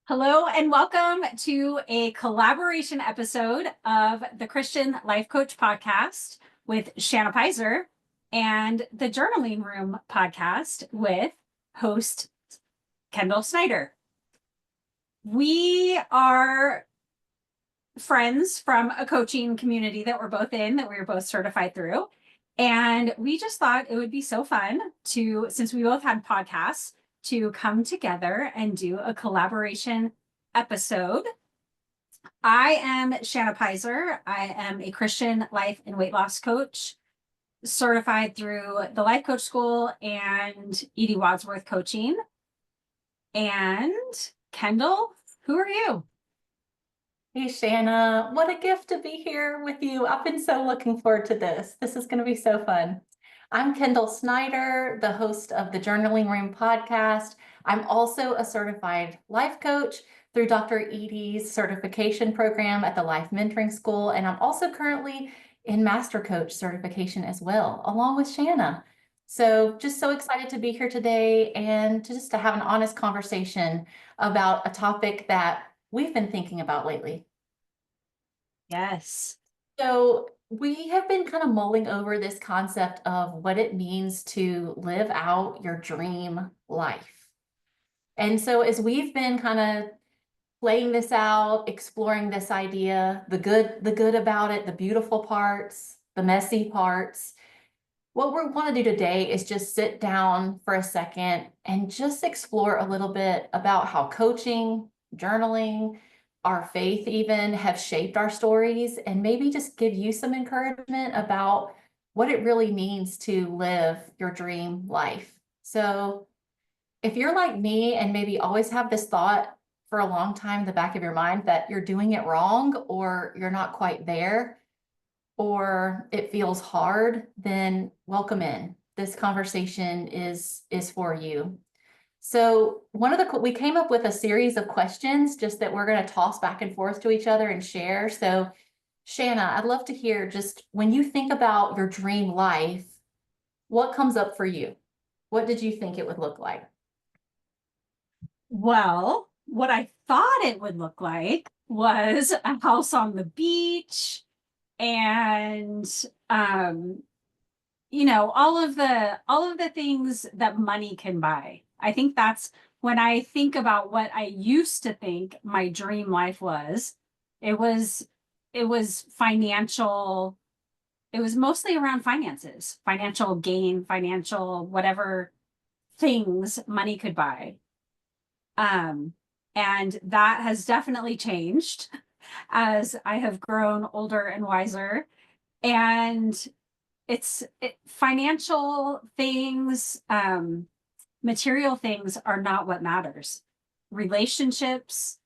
Hello and welcome to a collaboration episode of the Christian Life Coach podcast with Shanna Pyzer and the Journaling Room podcast with host Kendall Snyder. We are friends from a coaching community that we're both in, that we were both certified through. And we just thought it would be so fun to, since we both had podcasts, to come together and do a collaboration episode. I am Shanna Pyzer. I am a Christian life and weight loss coach, certified through the Life Coach School and Edie Wadsworth Coaching. And Kendall, who are you? Hey, Shanna, what a gift to be here with you. I've been so looking forward to this. This is going to be so fun. I'm Kendall Snyder, the host of the Journaling Room podcast. I'm also a certified life coach through Dr. Edie's certification program at the Life Mentoring School. And I'm also currently in Master Coach certification as well, along with Shanna. So just so excited to be here today and to have an honest conversation about a topic that we've been thinking about lately. Yes. So we have been kind of mulling over this concept of what it means to live out your dream life. And so as we've been kind of playing this out, exploring this idea, the good about it, the beautiful parts, the messy parts, what we want to do today is just sit down for a second and just explore a little bit about how coaching, journaling, our faith even have shaped our stories, and maybe just give you some encouragement about what it really means to live your dream life. So if you're like me and maybe always have this thought for a long time in the back of your mind that you're doing it wrong or you're not quite there, or it feels hard, then welcome in. This conversation is for you. So we came up with a series of questions just that we're going to toss back and forth to each other and share. So Shanna, I'd love to hear, just when you think about your dream life, what comes up for you? What did you think it would look like? Well, what I thought it would look like was a house on the beach and um all of the things that money can buy. I think that's when I think about what I used to think my dream life was. It was it was financial. It was mostly around finances, financial gain, financial whatever things money could buy. Um, and that has definitely changed as I have grown older and wiser. And financial things, material things are not what matters. Relationships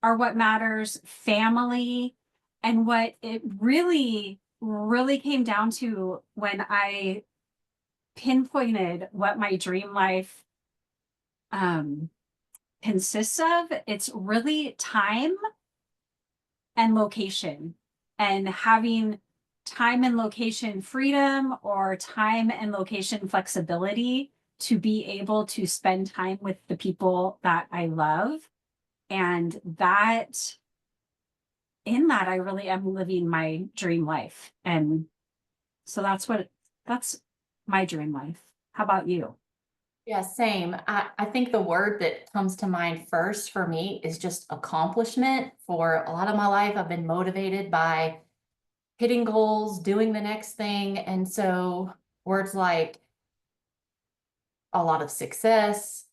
are what matters, family, and what it really, really came down to when I pinpointed what my dream life um, consists of. It's really time and location, and having time and location freedom or time and location flexibility to be able to spend time with the people that I love. And that in that, I really am living my dream life. And so that's my dream life. How about you? Yeah, same. I think the word that comes to mind first for me is just accomplishment. For a lot of my life, I've been motivated by hitting goals, doing the next thing. And so words like a lot of success,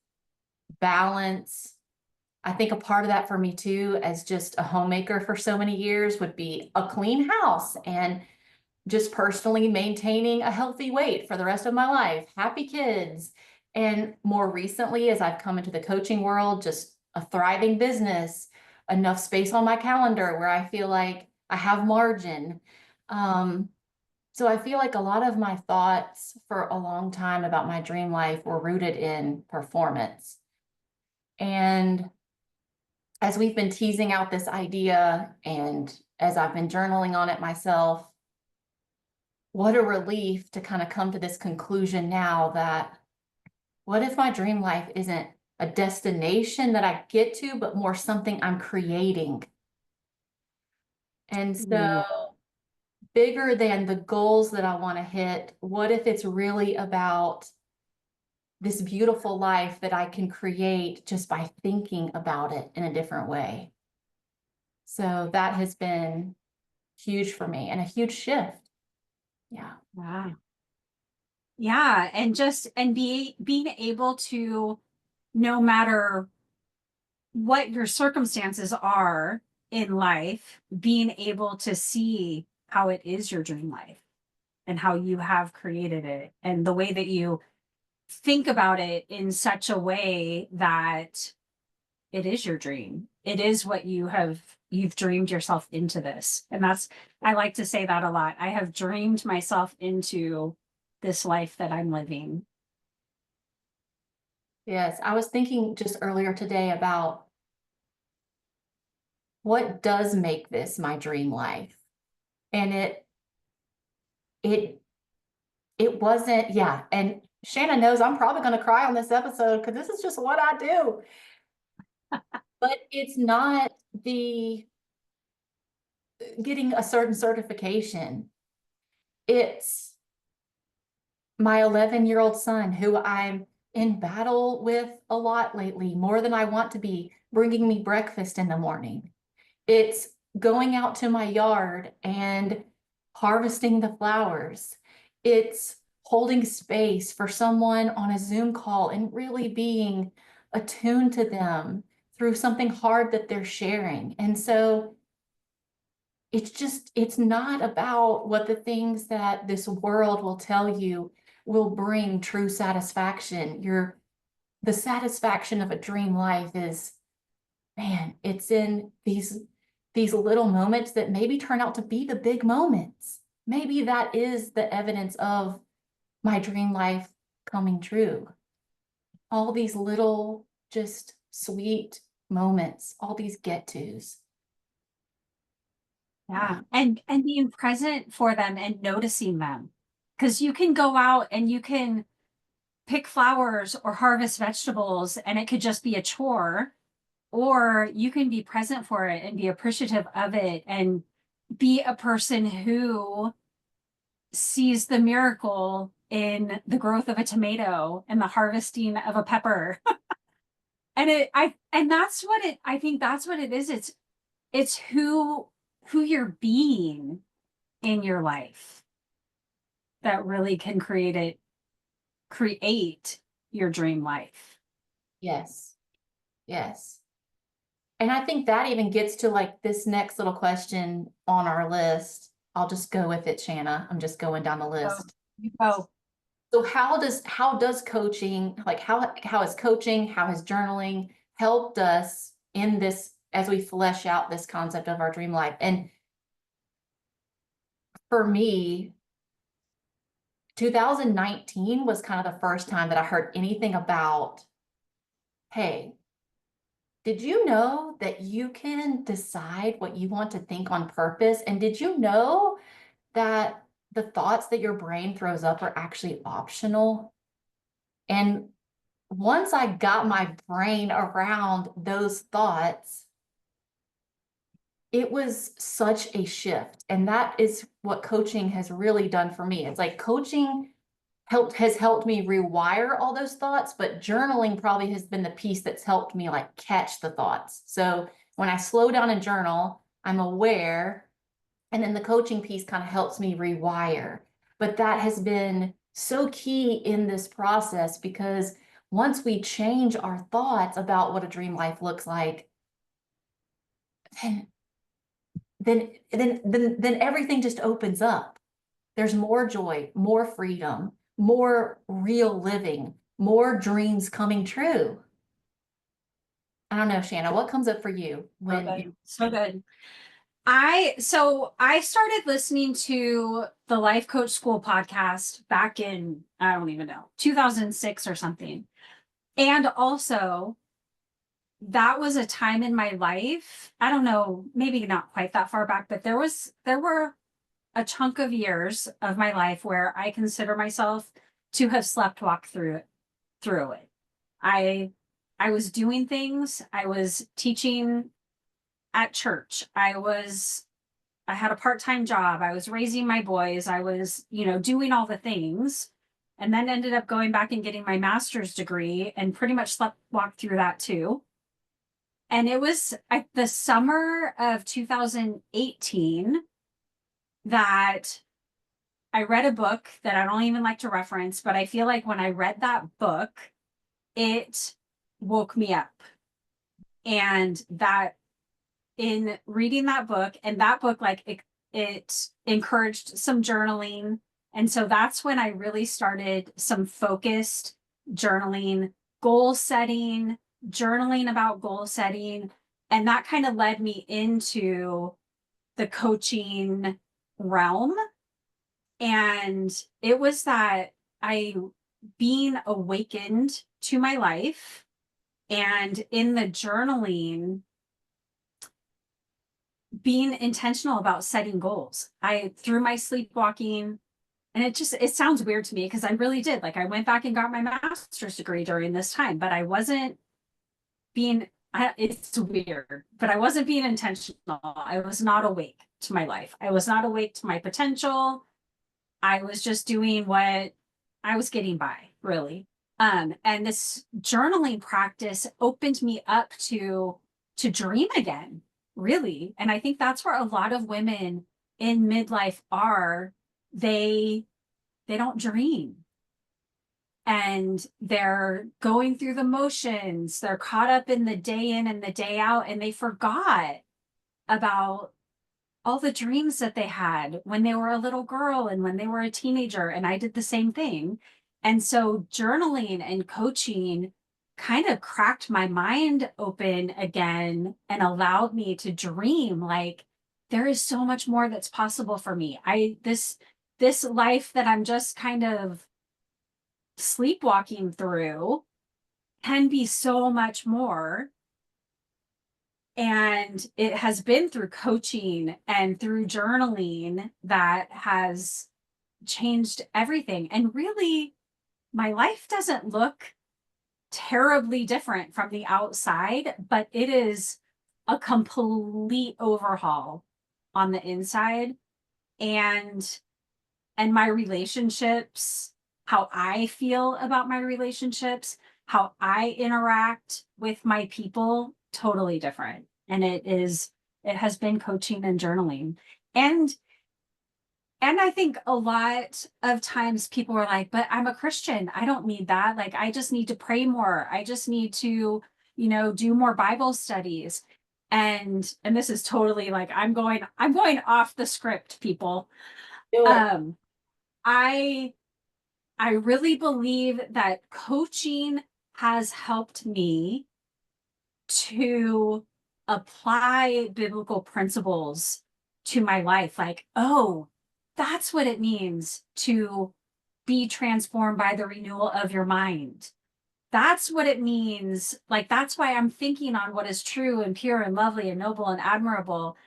balance. I think a part of that for me too, as just a homemaker for so many years, would be a clean house and just personally maintaining a healthy weight for the rest of my life, happy kids. And more recently, as I've come into the coaching world, just a thriving business, enough space on my calendar where I feel like I have margin. Um, so I feel like a lot of my thoughts for a long time about my dream life were rooted in performance. And as we've been teasing out this idea and as I've been journaling on it myself, what a relief to kind of come to this conclusion now that what if my dream life isn't a destination that I get to, but more something I'm creating. And Yeah. so, bigger than the goals that I want to hit, what if it's really about this beautiful life that I can create just by thinking about it in a different way? So that has been huge for me and a huge shift. Yeah. Wow. Yeah. And just, and being able to, no matter what your circumstances are in life, being able to see how it is your dream life and how you have created it and the way that you think about it in such a way that it is your dream. It is what you've dreamed yourself into this. And that's, I like to say that a lot. I have dreamed myself into this life that I'm living. Yes. I was thinking just earlier today about what does make this my dream life. And it it wasn't, yeah. And Shanna knows I'm probably going to cry on this episode because this is just what I do. But it's not the getting a certain certification. It's my 11-year-old son, who I'm in battle with a lot lately, more than I want to be, bringing me breakfast in the morning. It's going out to my yard and harvesting the flowers. It's holding space for someone on a Zoom call and really being attuned to them through something hard that they're sharing. And so it's not about what the things that this world will tell you will bring true satisfaction. The satisfaction of a dream life is, man, it's in these little moments that maybe turn out to be the big moments. Maybe that is the evidence of my dream life coming true. All these little, just sweet moments, all these get-tos. Yeah. Yeah. And being present for them and noticing them. Because you can go out and you can pick flowers or harvest vegetables and it could just be a chore, or you can be present for it and be appreciative of it and be a person who sees the miracle in the growth of a tomato and the harvesting of a pepper. And that's what it, I think that's what it is. It's who you're being in your life that really can create your dream life. Yes. Yes. And I think that even gets to like this next little question on our list. I'll just go with it, Shanna. I'm just going down the So list. you go. So how does coaching, like how has coaching, how has journaling helped us in this as we flesh out this concept of our dream life? And for me, 2019 was kind of the first time that I heard anything about, hey, did you know that you can decide what you want to think on purpose? And did you know that the thoughts that your brain throws up are actually optional? And once I got my brain around those thoughts, it was such a shift. And that is what coaching has really done for me. It's like coaching has helped me rewire all those thoughts, but journaling probably has been the piece that's helped me like catch the thoughts. So when I slow down and journal, I'm aware, and then the coaching piece kind of helps me rewire. But that has been so key in this process because once we change our thoughts about what a dream life looks like, then then everything just opens up. There's more joy, more freedom, more real living, more dreams coming true. I don't know, Shanna, what comes up for you So when good. So good. I started listening to the Life Coach School podcast back in, I don't even know, 2006 or something. And also, that was a time in my life. I don't know, maybe not quite that far back, but there were a chunk of years of my life where I consider myself to have slept walk through it. I I was doing things. I was teaching at church. I had a part-time job. I was raising my boys. I was, doing all the things, and then ended up going back and getting my master's degree and pretty much walked through that too. And it was the summer of 2018 that I read a book that I don't even like to reference, but I feel like when I read that book, it woke me up. And that in reading that book, and that book, like it encouraged some journaling. And so that's when I really started some focused journaling, goal setting, journaling about goal setting. And that kind of led me into the coaching realm. And it was that I being awakened to my life, and in the journaling, being intentional about setting goals. I through my sleepwalking, and it sounds weird to me because I really did. Like I went back and got my master's degree during this time, but I wasn't being it's weird, but I wasn't being intentional. I was not awake to my life. I was not awake to my potential. I was just doing what I was getting by, really. And this journaling practice opened me up to dream again, really. And I think that's where a lot of women in midlife are. They don't dream. And they're going through the motions. They're caught up in the day in and the day out, and they forgot about all the dreams that they had when they were a little girl and when they were a teenager. And I did the same thing. And so journaling and coaching kind of cracked my mind open again and allowed me to dream like there is so much more that's possible for me. This life that I'm just kind of sleepwalking through can be so much more. And it has been through coaching and through journaling that has changed everything. And really, my life doesn't look terribly different from the outside, but it is a complete overhaul on the inside. And my relationships, how I feel about my relationships, how I interact with my people, totally different. And it has been coaching and journaling. And I think a lot of times people are like, but I'm a Christian. I don't need that. Like, I just need to pray more. I just need to, do more Bible studies. And this is totally like, I'm going off the script, people. Do it. I I really believe that coaching has helped me to apply biblical principles to my life. Like, oh, that's what it means to be transformed by the renewal of your mind. That's what it means. Like, that's why I'm thinking on what is true and pure and lovely and noble and admirable.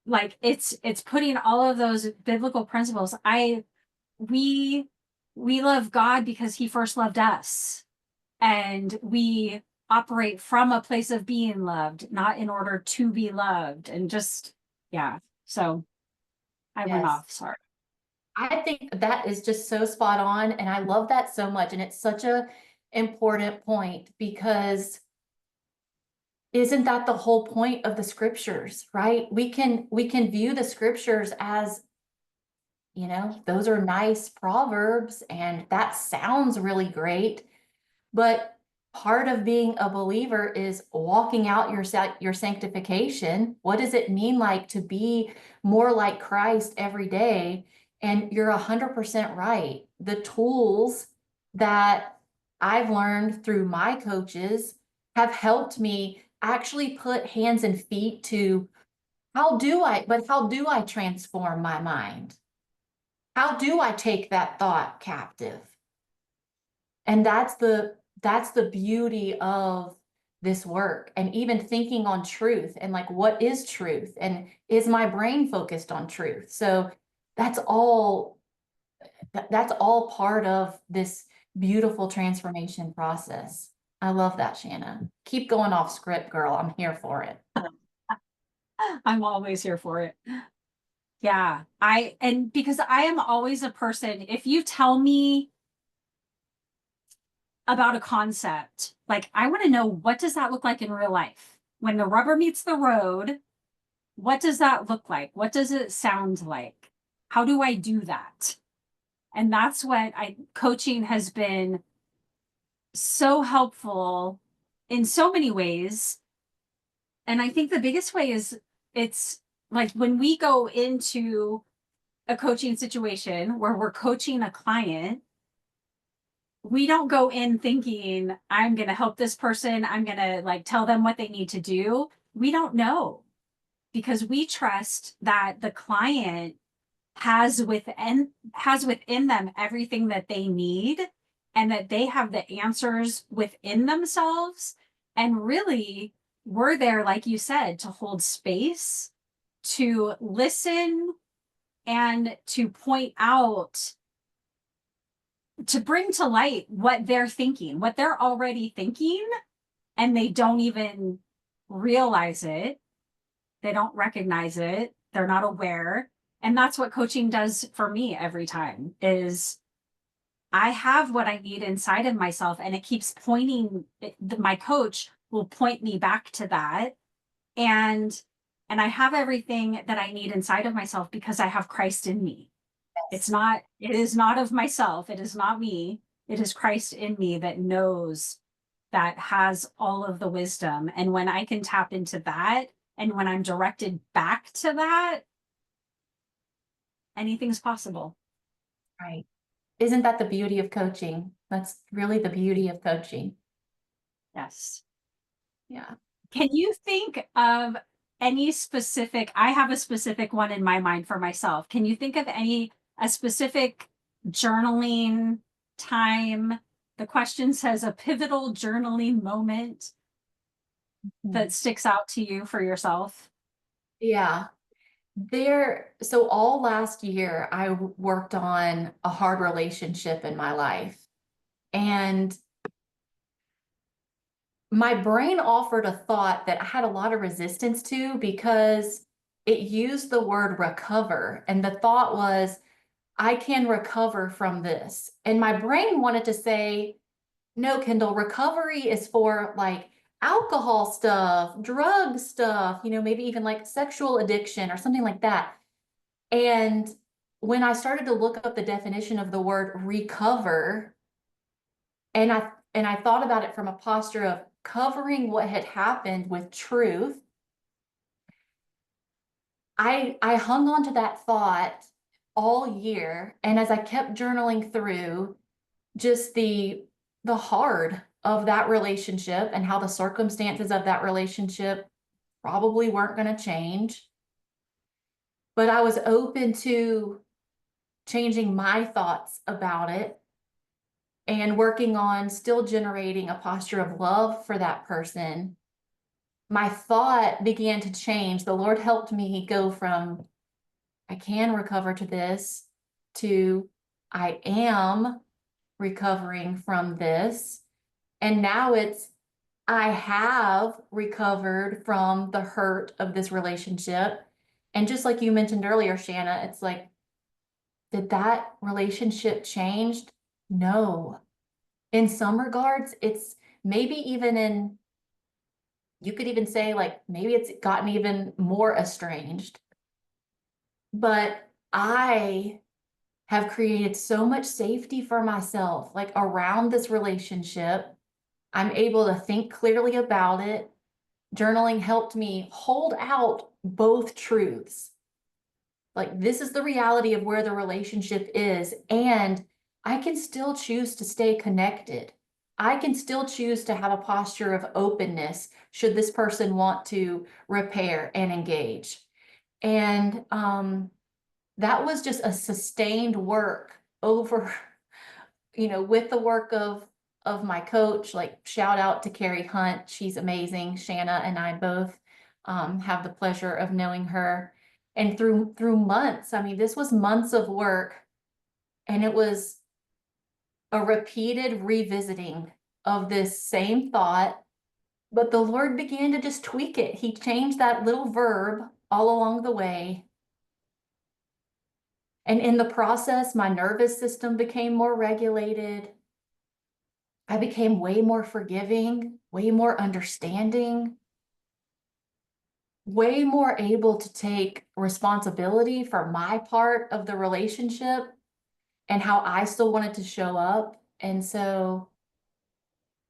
Like, it's putting all of those biblical principles. We we love God because he first loved us. And we operate from a place of being loved, not in order to be loved. And just, yeah. So I went Yes. off. Sorry. I think that is just so spot on. And I love that so much. And it's such a important point because isn't that the whole point of the scriptures, right? We can view the scriptures as, those are nice proverbs and that sounds really great. But part of being a believer is walking out your sanctification. What does it mean like to be more like Christ every day? And you're 100% right. The tools that I've learned through my coaches have helped me actually put hands and feet to how do I transform my mind? How do I take that thought captive? And that's the beauty of this work, and even thinking on truth and like what is truth and is my brain focused on truth. So that's all that's all part of this beautiful transformation process. I love that, Shanna. Keep going off script, girl. I'm here for it. I'm always here for it. Yeah. And because I am always a person, if you tell me about a concept, like I want to know, what does that look like in real life? When the rubber meets the road, what does that look like? What does it sound like? How do I do that? And that's what coaching has been so helpful in so many ways. And I think the biggest way is, it's like when we go into a coaching situation where we're coaching a client, we don't go in thinking, I'm going to help this person, I'm going to like tell them what they need to do. We don't know, because we trust that the client has within them everything that they need, and that they have the answers within themselves. And really, we're there, like you said, to hold space, to listen, and to point out, to bring to light what they're thinking, what they're already thinking, and they don't even realize it. They don't recognize it. They're not aware. And that's what coaching does for me every time, is I have what I need inside of myself, and it keeps pointing, my coach will point me back to that. And I have everything that I need inside of myself because I have Christ in me. It is not of myself. It is not me. It is Christ in me that knows, that has all of the wisdom. And when I can tap into that, and when I'm directed back to that, anything's possible. Right. Isn't that the beauty of coaching? That's really the beauty of coaching. Yes. Yeah. Can you think of any specific, I have a specific one in my mind for myself. Can you think of a specific journaling time? The question says a pivotal journaling moment that sticks out to you for yourself. Yeah. So all last year, I worked on a hard relationship in my life. And my brain offered a thought that I had a lot of resistance to, because it used the word recover. And the thought was, I can recover from this. And my brain wanted to say, no, Kendall, recovery is for like alcohol stuff, drug stuff, maybe even like sexual addiction or something like that. And when I started to look up the definition of the word recover, and I thought about it from a posture of covering what had happened with truth, I hung on to that thought all year. And as I kept journaling through just the hard of that relationship and how the circumstances of that relationship probably weren't going to change, but I was open to changing my thoughts about it and working on still generating a posture of love for that person. My thought began to change. The Lord helped me go from I can recover to this to I am recovering from this. And now it's I have recovered from the hurt of this relationship. And just like you mentioned earlier, Shanna, it's like, did that relationship changed? No. In some regards, it's maybe even you could even say like, maybe it's gotten even more estranged. But I have created so much safety for myself, like around this relationship. I'm able to think clearly about it. Journaling helped me hold out both truths. Like, this is the reality of where the relationship is, and I can still choose to stay connected. I can still choose to have a posture of openness should this person want to repair and engage. And that was just a sustained work over, with the work of my coach. Like, shout out to Carrie Hunt. She's amazing. Shanna and I both have the pleasure of knowing her. And through months, I mean, this was months of work, and it was a repeated revisiting of this same thought, but the Lord began to just tweak it. He changed that little verb all along the way. And in the process, my nervous system became more regulated. I became way more forgiving, way more understanding, way more able to take responsibility for my part of the relationship and how I still wanted to show up. And so,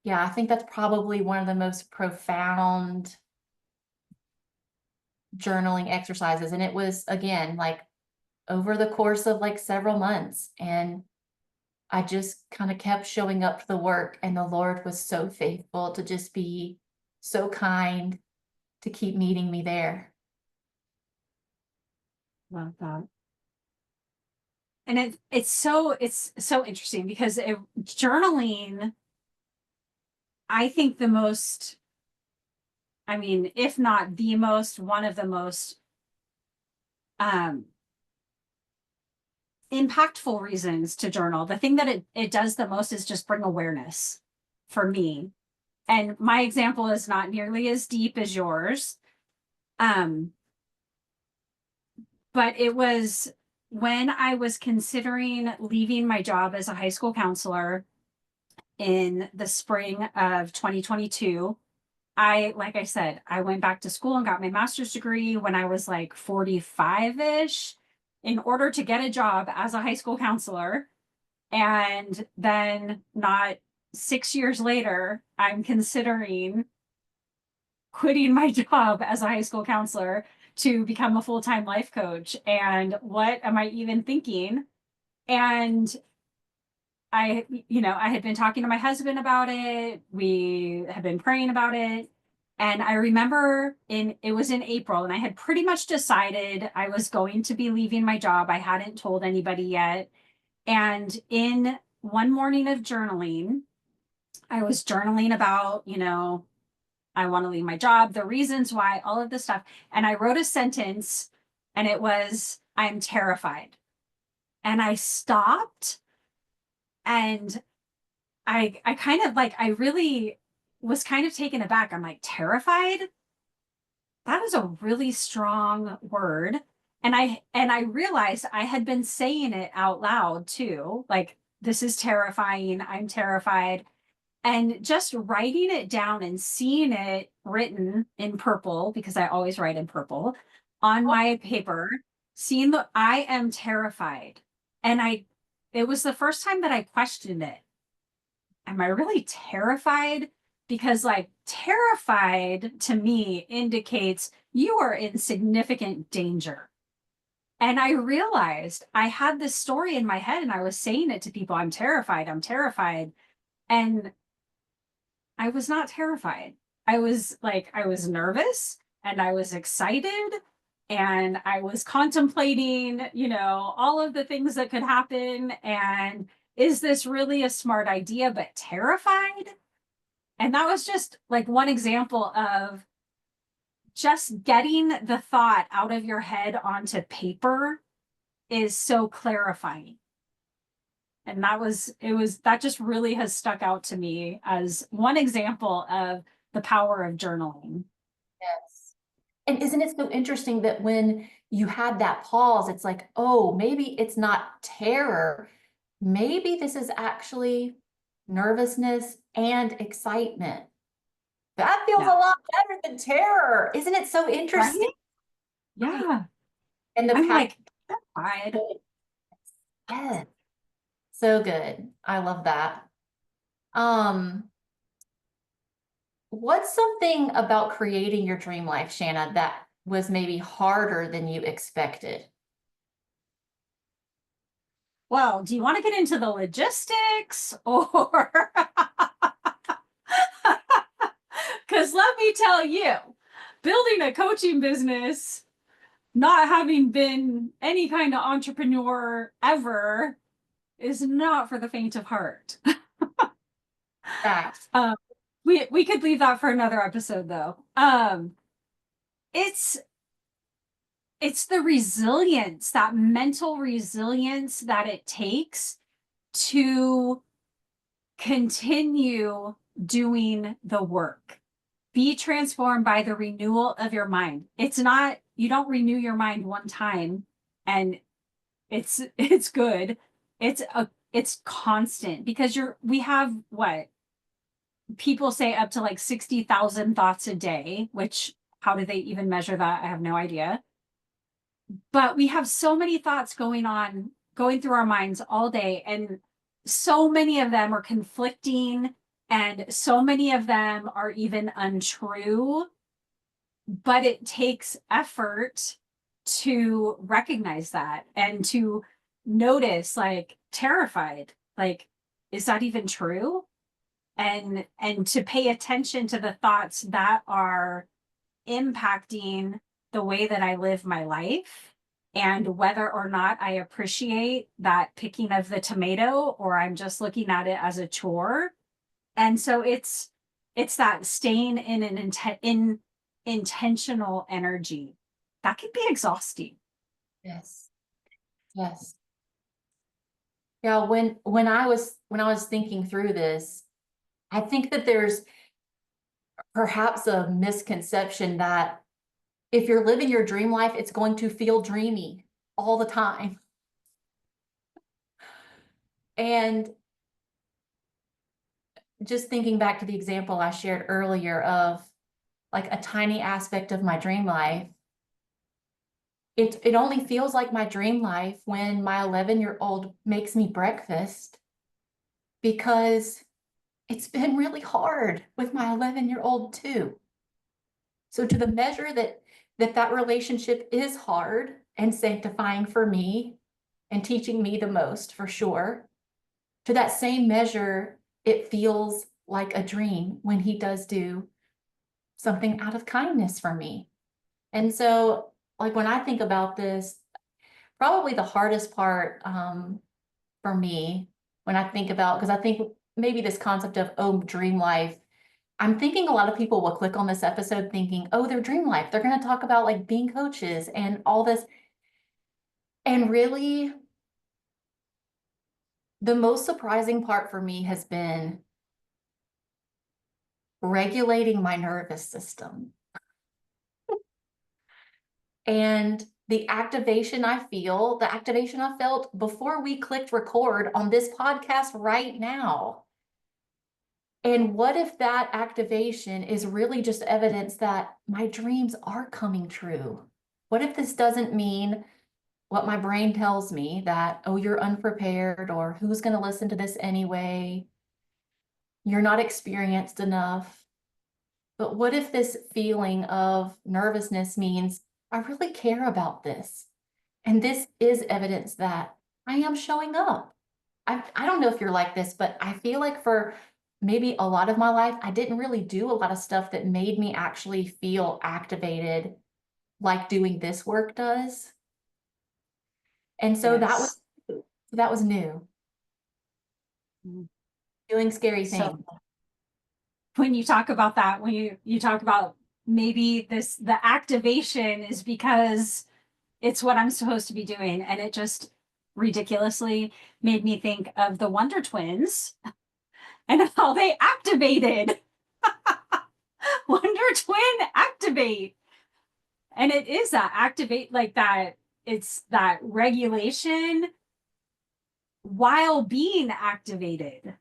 yeah, I think that's probably one of the most profound journaling exercises. And it was, again, like over the course of like several months. And I just kind of kept showing up to the work, and the Lord was so faithful to just be so kind to keep meeting me there. Love that. And it's so interesting because journaling, I think the most, I mean, if not the most, one of the most um impactful reasons to journal. The thing that it does the most is just bring awareness for me. And my example is not nearly as deep as yours. Um, but it was when I was considering leaving my job as a high school counselor in the spring of 2022. Like I said, I went back to school and got my master's degree when I was like 45-ish in order to get a job as a high school counselor. And then not 6 years later, I'm considering quitting my job as a high school counselor to become a full-time life coach. And what am I even thinking? And I had been talking to my husband about it. We had been praying about it. And I remember it was in April, and I had pretty much decided I was going to be leaving my job. I hadn't told anybody yet. And in one morning of journaling, I was journaling about, I want to leave my job, the reasons why, all of this stuff. And I wrote a sentence, and it was, I'm terrified. And I stopped, and I kind of like, I really was kind of taken aback. I'm like, terrified? That is a really strong word. And I realized I had been saying it out loud too. Like, this is terrifying. I'm terrified. And just writing it down and seeing it written in purple, because I always write in purple on my paper, seeing the I am terrified. And it was the first time that I questioned it. Am I really terrified? Because like terrified to me indicates you are in significant danger. And I realized I had this story in my head and I was saying it to people, I'm terrified, I'm terrified. And I was not terrified. I was nervous and I was excited and I was contemplating, all of the things that could happen. And is this really a smart idea, but terrified? And that was just like one example of just getting the thought out of your head onto paper is so clarifying. And that just really has stuck out to me as one example of the power of journaling. Yes. And isn't it so interesting that when you had that pause, it's like, oh, maybe it's not terror. Maybe this is actually nervousness and excitement. That feels a Yeah. lot better than terror. Isn't it so interesting? Right? Yeah. And the I'm power. like, terrified. Yes. So good. I love that. Um, what's something about creating your dream life, Shanna, that was maybe harder than you expected? Well, do you want to get into the logistics or? Because let me tell you, building a coaching business, not having been any kind of entrepreneur ever, is not for the faint of heart. That. um, we could leave that for another episode, though. It's the resilience, that mental resilience that it takes to continue doing the work. Be transformed by the renewal of your mind. It's not, you don't renew your mind one time and it's good. It's constant because we have what people say up to like 60,000 thoughts a day, which how do they even measure that? I have no idea. But we have so many thoughts going through our minds all day, and so many of them are conflicting, and so many of them are even untrue. But it takes effort to recognize that and to notice, like, terrified, like, is that even true? And to pay attention to the thoughts that are impacting the way that I live my life, and whether or not I appreciate that picking of the tomato or I'm just looking at it as a chore. And so it's that staying in in intentional energy that can be exhausting. Yes. Yes. Yeah, when I was thinking through this, I think that there's perhaps a misconception that if you're living your dream life, it's going to feel dreamy all the time. And just thinking back to the example I shared earlier of like a tiny aspect of my dream life, it only feels like my dream life when my 11-year-old makes me breakfast, because it's been really hard with my 11-year-old too. So to the measure that relationship is hard and sanctifying for me and teaching me the most for sure, to that same measure, it feels like a dream when he does do something out of kindness for me. And so, like, when I think about this, probably the hardest part for me when I think about, because I think maybe this concept of, oh, dream life, I'm thinking a lot of people will click on this episode thinking, oh, their dream life, they're going to talk about like being coaches and all this. And really, the most surprising part for me has been regulating my nervous system and the activation I feel, the activation I felt before we clicked record on this podcast right now. And what if that activation is really just evidence that my dreams are coming true? What if this doesn't mean what my brain tells me, that, oh, you're unprepared, or who's going to listen to this anyway? You're not experienced enough. But what if this feeling of nervousness means I really care about this? And this is evidence that I am showing up. I don't know if you're like this, but I feel like for maybe a lot of my life, I didn't really do a lot of stuff that made me actually feel activated like doing this work does. And so Yes. that was new, Mm. doing scary So things. when you talk about that, when you talk about maybe the activation is because it's what I'm supposed to be doing, and it just ridiculously made me think of the Wonder Twins and how they activated. Wonder Twin activate. And it is that activate, like that, it's that regulation while being activated.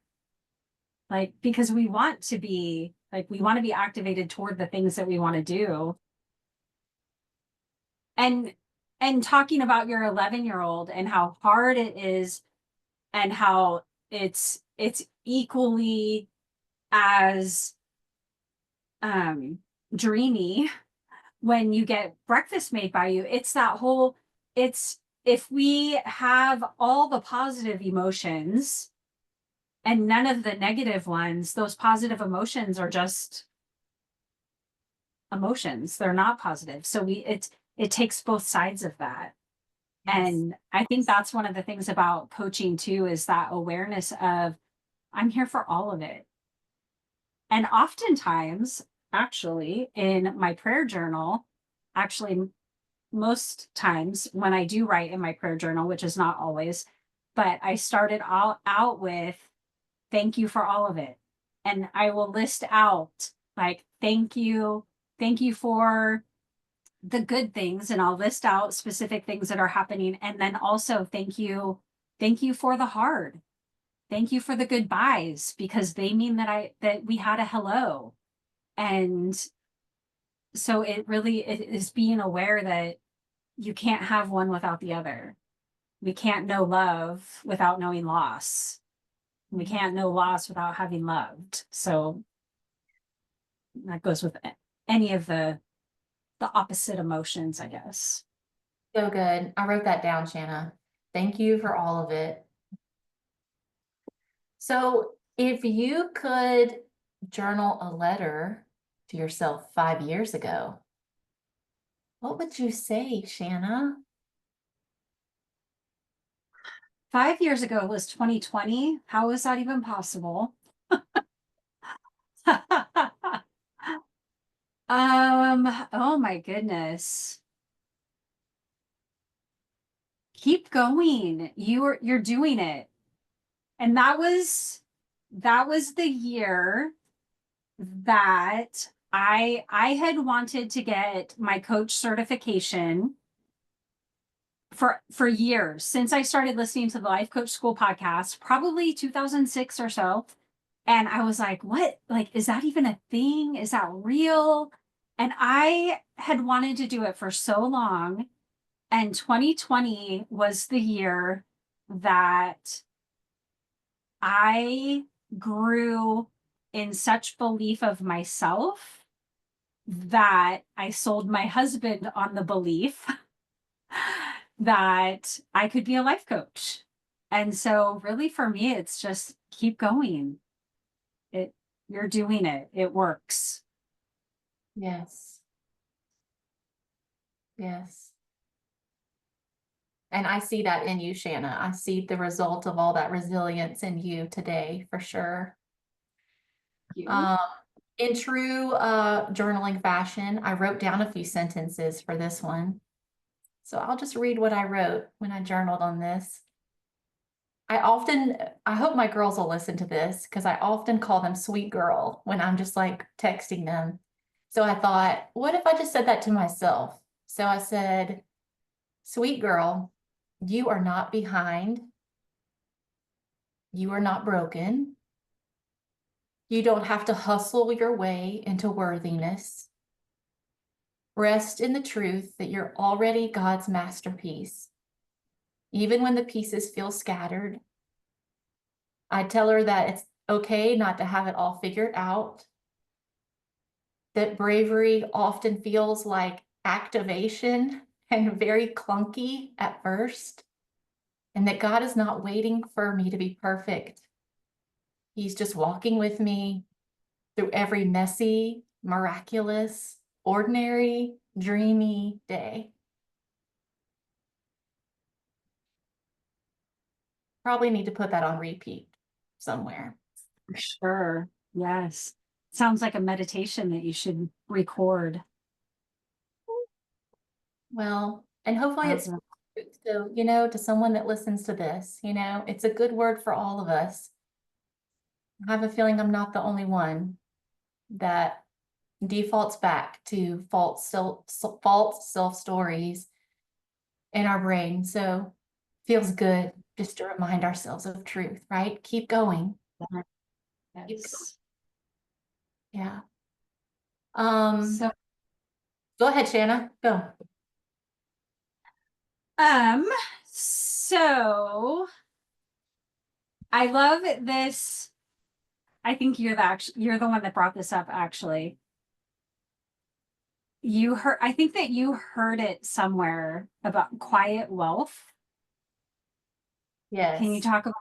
Like, because we want to be like, we want to be activated toward the things that we want to do. And talking about your 11-year-old and how hard it is, and how it's equally as dreamy when you get breakfast made by you. It's that whole, it's, if we have all the positive emotions and none of the negative ones, those positive emotions are just emotions. They're not positive. So it takes both sides of that. Yes. And I think that's one of the things about coaching too, is that awareness of I'm here for all of it. And oftentimes, actually, in my prayer journal, actually, most times when I do write in my prayer journal, which is not always, but I started out with thank you for all of it. and I will list out like, thank you for the good things, and I'll list out specific things that are happening. And then also thank you for the hard. Thank you for the goodbyes, because they mean that we had a hello. And so it is being aware that you can't have one without the other. We can't know love without knowing loss. We can't know loss without having loved. So that goes with any of the opposite emotions, I guess. So good. I wrote that down, Shanna. Thank you for all of it. So if you could journal a letter to yourself 5 years ago, what would you say, Shanna? 5 years ago was 2020. How is that even possible? Oh my goodness. Keep going. You're doing it. And that was the year that I had wanted to get my coach certification for years, since I started listening to the Life Coach School podcast, probably 2006 or so. And I was like, what? Like, is that even a thing? Is that real? And I had wanted to do it for so long. And 2020 was the year that I grew in such belief of myself that I sold my husband on the belief that I could be a life coach. And so really for me, it's just keep going. You're doing it. It works. Yes. Yes. And I see that in you, Shanna. I see the result of all that resilience in you today, for sure. Um, in true journaling fashion, I wrote down a few sentences for this one. So I'll just read what I wrote when I journaled on this. I hope my girls will listen to this, because I often call them sweet girl when I'm just like texting them. So I thought, what if I just said that to myself? So I said, sweet girl, you are not behind. You are not broken. You don't have to hustle your way into worthiness. Rest in the truth that you're already God's masterpiece, even when the pieces feel scattered. I tell her that it's okay not to have it all figured out, that bravery often feels like activation and very clunky at first, and that God is not waiting for me to be perfect. He's just walking with me through every messy, miraculous, ordinary, dreamy day. Probably need to put that on repeat somewhere. For sure. Yes. Sounds like a meditation that you should record. Well, and hopefully it's so, to someone that listens to this, it's a good word for all of us. I have a feeling I'm not the only one that defaults back to false self stories in our brain. So feels good just to remind ourselves of truth, right? Keep going. Yes. Yeah. So, Go ahead, Shanna. Go. so I love this. I think you're the one that brought this up, actually. I think that you heard it somewhere about quiet wealth. Yes. Can you talk about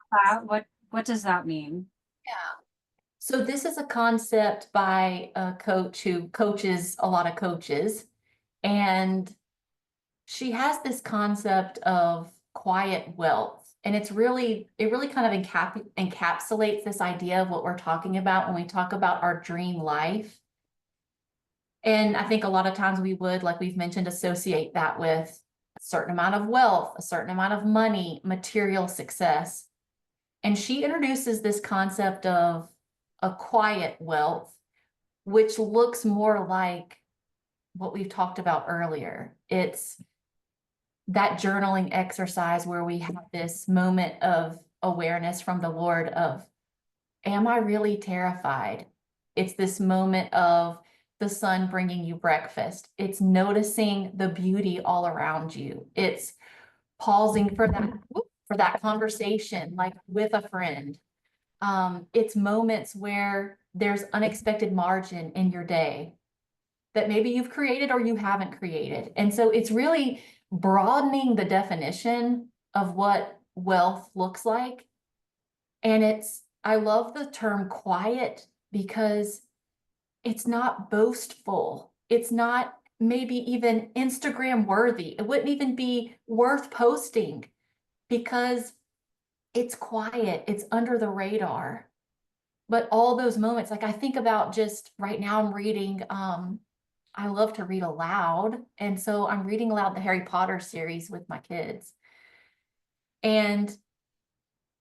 that? What does that mean? Yeah. So this is a concept by a coach who coaches a lot of coaches. And she has this concept of quiet wealth. And it really kind of encapsulates this idea of what we're talking about when we talk about our dream life. And I think a lot of times we would, like we've mentioned, associate that with a certain amount of wealth, a certain amount of money, material success. And she introduces this concept of a quiet wealth, which looks more like what we've talked about earlier. It's that journaling exercise where we have this moment of awareness from the Lord of, am I really terrified? It's this moment of the sun bringing you breakfast. It's noticing the beauty all around you. It's pausing for that conversation, like with a friend. It's moments where there's unexpected margin in your day that maybe you've created or you haven't created. And so it's really broadening the definition of what wealth looks like. And I love the term quiet because it's not boastful. It's not maybe even Instagram worthy. It wouldn't even be worth posting because it's quiet. It's under the radar. But all those moments, like I think about just right now, I'm reading, I love to read aloud. And so I'm reading aloud the Harry Potter series with my kids. And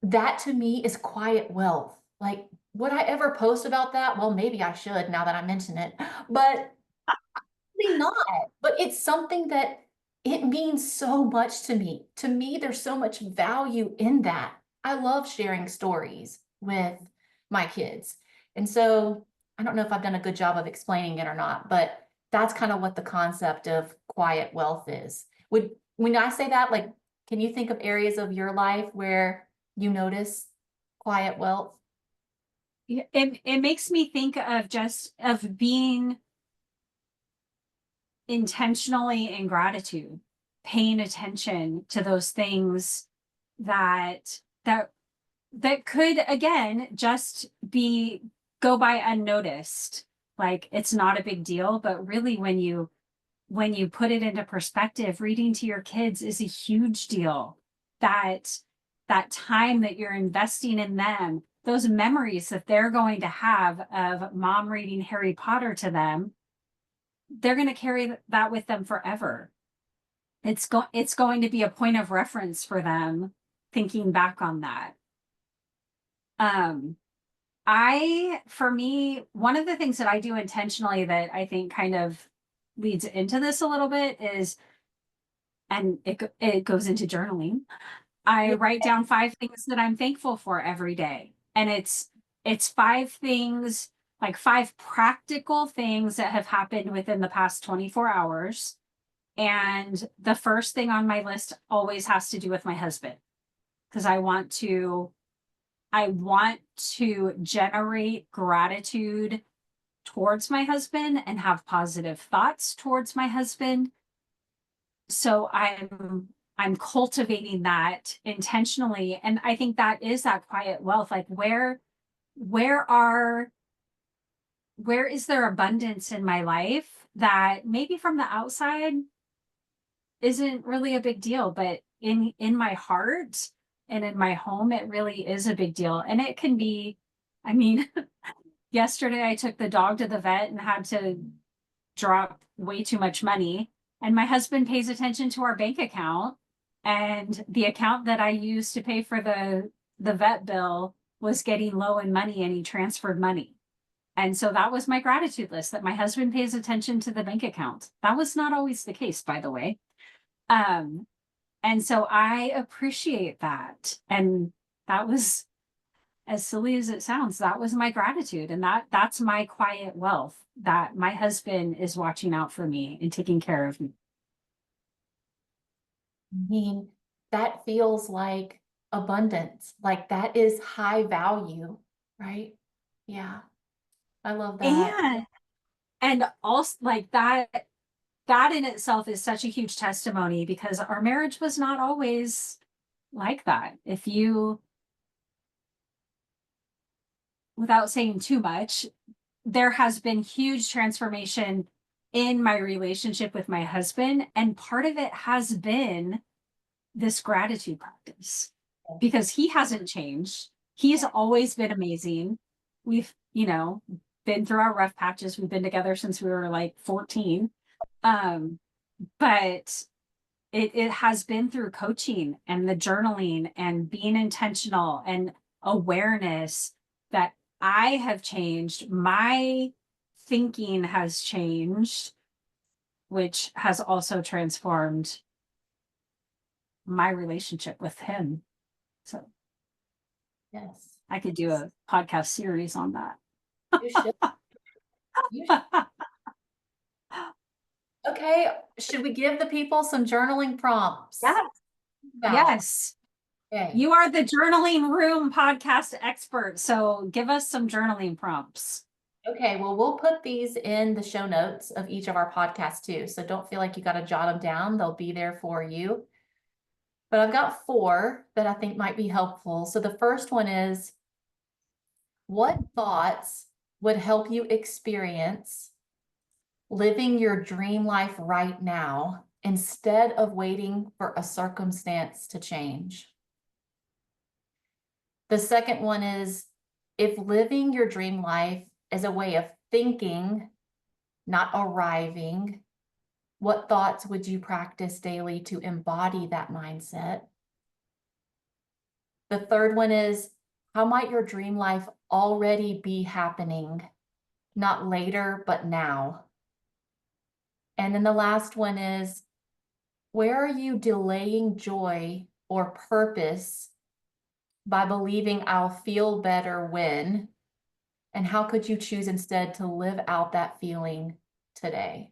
that to me is quiet wealth. Like, would I ever post about that? Well, maybe I should now that I mention it, but probably not. But it's something that it means so much to me. To me, there's so much value in that. I love sharing stories with my kids. And so I don't know if I've done a good job of explaining it or not, but that's kind of what the concept of quiet wealth is. When I say that, like, can you think of areas of your life where you notice quiet wealth? Yeah, it makes me think of just of being intentionally in gratitude, paying attention to those things that that could again just be go by unnoticed. Like it's not a big deal, but really when you put it into perspective, reading to your kids is a huge deal. That that time that you're investing in them, those memories that they're going to have of mom reading Harry Potter to them, they're going to carry that with them forever. It's going to be a point of reference for them thinking back on that. Um, for me, one of the things that I do intentionally that I think kind of leads into this a little bit is, and it goes into journaling. I Yeah. write down 5 things that I'm thankful for every day. And it's 5 things, like 5 practical things that have happened within the past 24 hours. And the first thing on my list always has to do with my husband because I want to generate gratitude towards my husband and have positive thoughts towards my husband. So I'm cultivating that intentionally. And I think that is that quiet wealth. Like where are where is there abundance in my life that maybe from the outside isn't really a big deal, but in my heart and in my home, it really is a big deal. And it can be, I mean, yesterday I took the dog to the vet and had to drop way too much money. And my husband pays attention to our bank account. And the account that I used to pay for the vet bill was getting low in money and he transferred money. And so that was my gratitude list that my husband pays attention to the bank account. That was not always the case, by the way. Um, and so I appreciate that. And that was, as silly as it sounds, that was my gratitude. And that's my quiet wealth that my husband is watching out for me and taking care of me. I mean, that feels like abundance. Like that is high value, right? Yeah, I love that. And also like that in itself is such a huge testimony because our marriage was not always like that. If you, without saying too much, there has been huge transformation in my relationship with my husband. And part of it has been this gratitude practice because he hasn't changed. He's always been amazing. We've, been through our rough patches. We've been together since we were like 14. But it has been through coaching and the journaling and being intentional and awareness that I have changed. My thinking has changed, which has also transformed my relationship with him. So Yes. I could do a podcast series on that. You should. You should. Okay. Should we give the people some journaling prompts? Yes. About. Yes. Okay. You are the journaling room podcast expert. So give us some journaling prompts. Okay, well, we'll put these in the show notes of each of our podcasts too. So don't feel like you got to jot them down. They'll be there for you. But I've got 4 that I think might be helpful. So the first one is, what thoughts would help you experience living your dream life right now instead of waiting for a circumstance to change? The second one is, if living your dream life is a way of thinking, not arriving, what thoughts would you practice daily to embody that mindset? The third one is, how might your dream life already be happening, not later, but now? And then the last one is, where are you delaying joy or purpose by believing I'll feel better when? And how could you choose instead to live out that feeling today?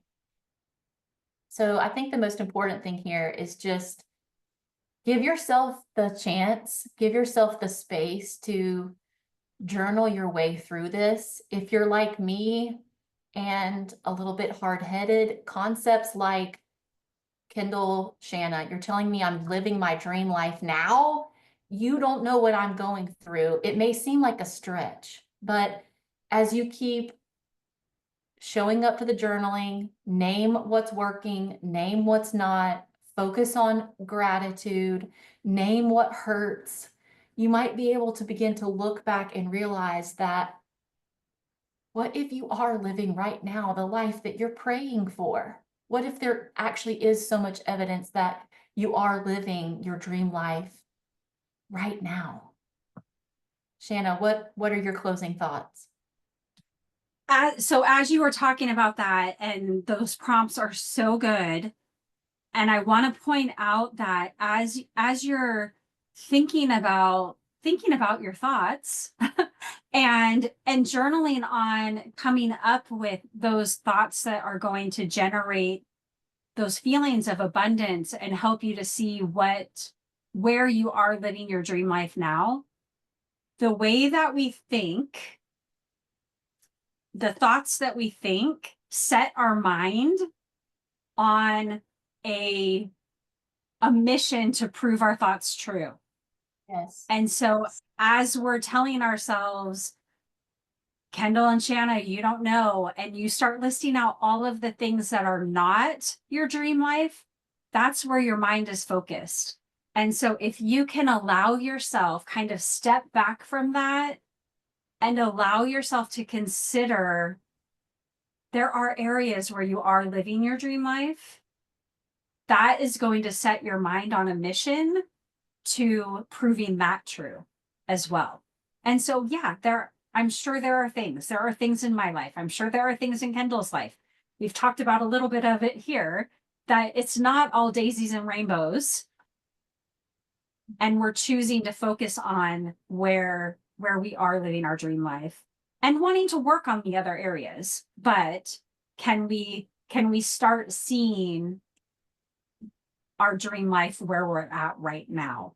So I think the most important thing here is just give yourself the chance, give yourself the space to journal your way through this. If you're like me and a little bit hard-headed, concepts like Kendall, Shanna, you're telling me I'm living my dream life now. You don't know what I'm going through. It may seem like a stretch, but as you keep showing up to the journaling, name what's working, name what's not, focus on gratitude, name what hurts, you might be able to begin to look back and realize that, what if you are living right now the life that you're praying for? What if there actually is so much evidence that you are living your dream life right now? Shanna, what are your closing thoughts? So as you were talking about that, and those prompts are so good, and I want to point out that as you're thinking about your thoughts and journaling on coming up with those thoughts that are going to generate those feelings of abundance and help you to see where you are living your dream life now, the way that we think, the thoughts that we think set our mind on a mission to prove our thoughts true. Yes. And so as we're telling ourselves, Kendall and Shanna, you don't know, and you start listing out all of the things that are not your dream life, that's where your mind is focused. And so if you can allow yourself kind of step back from that and allow yourself to consider there are areas where you are living your dream life, that is going to set your mind on a mission to proving that true as well. And so, yeah, I'm sure there are things in my life. I'm sure there are things in Kendall's life. We've talked about a little bit of it here, that it's not all daisies and rainbows. And we're choosing to focus on where we are living our dream life and wanting to work on the other areas. But can we start seeing our dream life where we're at right now?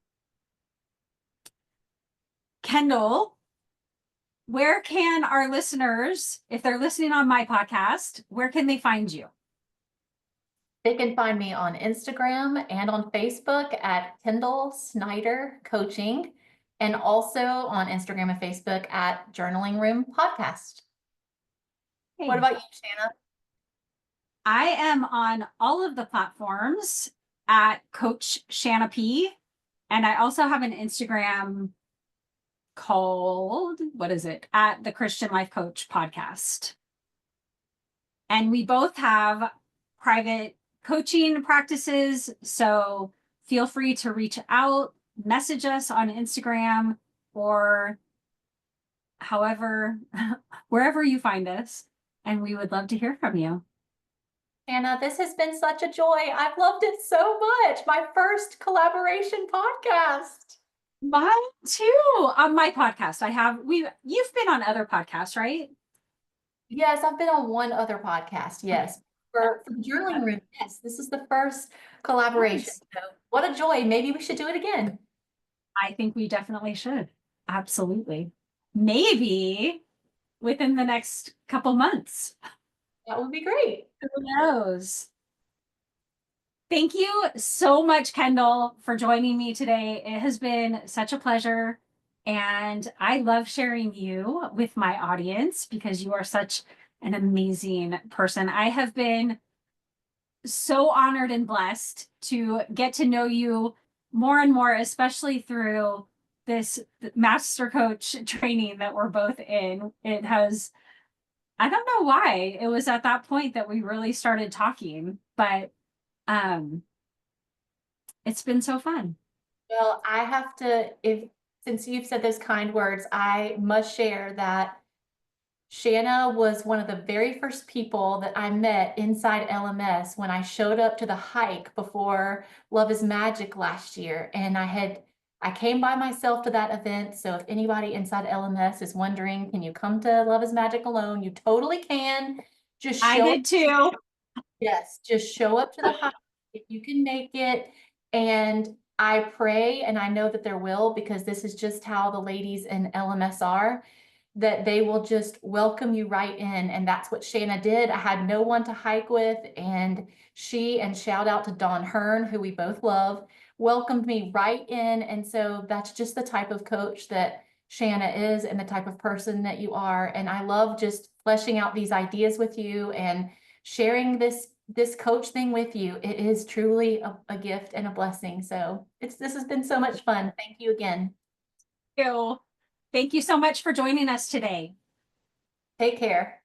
Kendall, where can our listeners, if they're listening on my podcast, where can they find you? They can find me on Instagram and on Facebook at Kendall Snyder Coaching, and also on Instagram and Facebook at Journaling Room Podcast. Hey. What about you, Shanna? I am on all of the platforms at Coach Shanna P. And I also have an Instagram called, what is it? At the Christian Life Coach Podcast. And we both have private coaching practices. So feel free to reach out, message us on Instagram, or however, wherever you find us, and we would love to hear from you. Shanna, this has been such a joy. I've loved it so much. My first collaboration podcast. Mine too. On my podcast, you've been on other podcasts, right? Yes, I've been on one other podcast. Yes. For the journaling room. Yes, this is the first collaboration. Nice. So what a joy. Maybe we should do it again. I think we definitely should. Absolutely. Maybe within the next couple months. That would be great. Who knows? Thank you so much, Kendall, for joining me today. It has been such a pleasure. And I love sharing you with my audience because you are such an amazing person. I have been so honored and blessed to get to know you more and more, especially through this master coach training that we're both in. It has, I don't know why it was at that point that we really started talking, but um it's been so fun. Well, I have to, if since you've said those kind words, I must share that Shanna was one of the very first people that I met inside LMS when I showed up to the hike before Love is Magic last year. And I came by myself to that event. So if anybody inside LMS is wondering, can you come to Love is Magic alone? You totally can. Just I show did too. Yes, just show up to the hike if you can make it. And I pray, and I know that there will, because this is just how the ladies in LMS are, that they will just welcome you right in. And that's what Shanna did. I had no one to hike with, and and shout out to Dawn Hearn, who we both love, welcomed me right in. And so that's just the type of coach that Shanna is and the type of person that you are. And I love just fleshing out these ideas with you and sharing this coach thing with you. It is truly a gift and a blessing. So this has been so much fun. Thank you again. Thank you so much for joining us today. Take care.